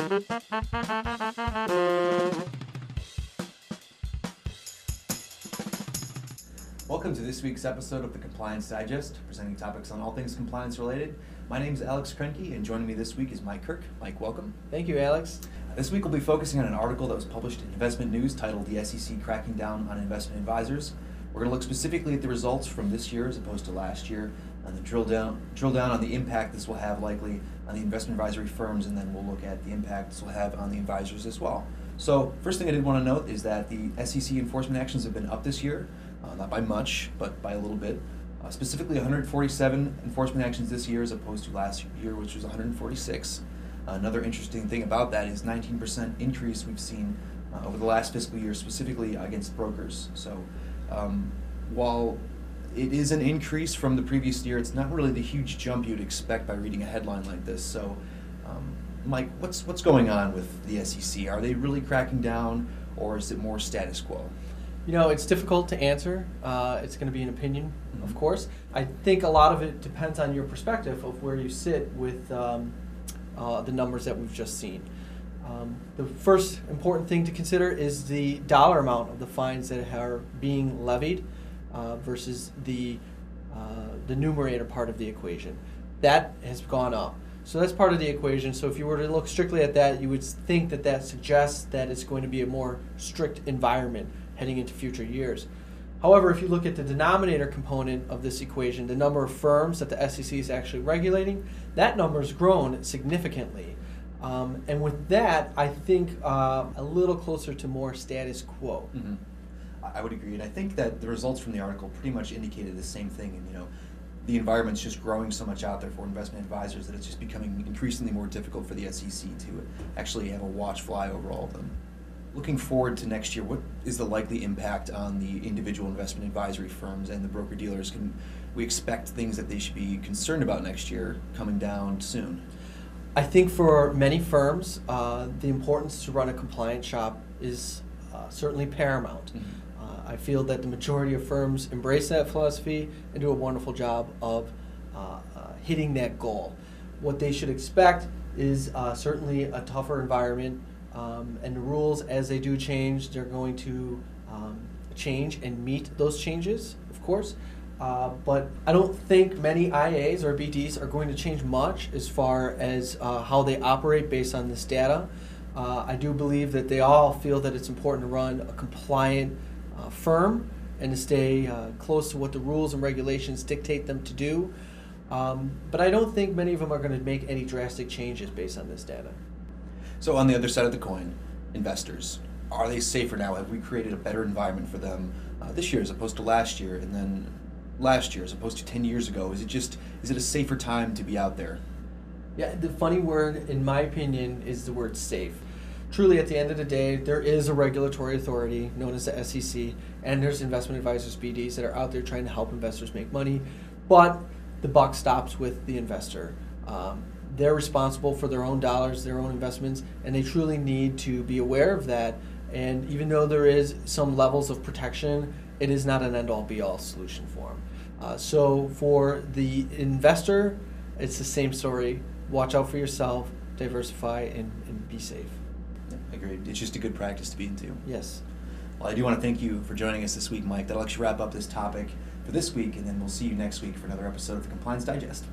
Welcome to this week's episode of the Compliance Digest, presenting topics on all things compliance related. My name is Alex Krenke, and joining me this week is Mike Kirk. Mike, welcome. Thank you, Alex. This week we'll be focusing on an article that was published in Investment News titled "The SEC Cracking Down on Investment Advisors." We're going to look specifically at the results from this year as opposed to last year, and then drill down on the impact this will have likely on the investment advisory firms, and then we'll look at the impact this will have on the advisors as well. So first thing I did want to note is that the SEC enforcement actions have been up this year, not by much, but by a little bit. Specifically 147 enforcement actions this year as opposed to last year, which was 146. Another interesting thing about that is 19% increase we've seen over the last fiscal year, specifically against brokers. So while it is an increase from the previous year, it's not really the huge jump you'd expect by reading a headline like this. So Mike, what's going on with the SEC? Are they really cracking down, or is it more status quo? You know, it's difficult to answer. It's going to be an opinion, of course. I think a lot of it depends on your perspective of where you sit with the numbers that we've just seen. The first important thing to consider is the dollar amount of the fines that are being levied versus the numerator part of the equation. That has gone up. So that's part of the equation. So if you were to look strictly at that, you would think that that suggests that it's going to be a more strict environment heading into future years. However, if you look at the denominator component of this equation, the number of firms that the SEC is actually regulating, that number has grown significantly. And with that, I think a little closer to more status quo. Mm-hmm. I would agree, and I think that the results from the article pretty much indicated the same thing. And the environment's just growing so much out there for investment advisors that it's just becoming increasingly more difficult for the SEC to actually have a watchful eye over all of them. Looking forward to next year, what is the likely impact on the individual investment advisory firms and the broker-dealers? Can we expect things that they should be concerned about next year coming down soon? I think for many firms, the importance to run a compliant shop is certainly paramount. Mm-hmm. I feel that the majority of firms embrace that philosophy and do a wonderful job of hitting that goal. What they should expect is certainly a tougher environment. And the rules, as they do change, they're going to change and meet those changes, of course. But I don't think many IAs or BDs are going to change much as far as how they operate based on this data. I do believe that they all feel that it's important to run a compliant firm and to stay close to what the rules and regulations dictate them to do. But I don't think many of them are going to make any drastic changes based on this data. So on the other side of the coin, investors, are they safer now? Have we created a better environment for them this year as opposed to last year, and then last year as opposed to 10 years ago? Is it a safer time to be out there? Yeah, the funny word, in my opinion, is the word safe. Truly, at the end of the day, there is a regulatory authority known as the SEC, and there's investment advisors, BDs, that are out there trying to help investors make money, but the buck stops with the investor. They're responsible for their own dollars, their own investments, and they truly need to be aware of that. And even though there is some levels of protection, it is not an end-all be-all solution for them. So for the investor, it's the same story. Watch out for yourself, diversify, and be safe. Yeah, agreed. It's just a good practice to be into. Yes. Well, I do want to thank you for joining us this week, Mike. That'll actually wrap up this topic for this week, and then we'll see you next week for another episode of the Compliance Digest.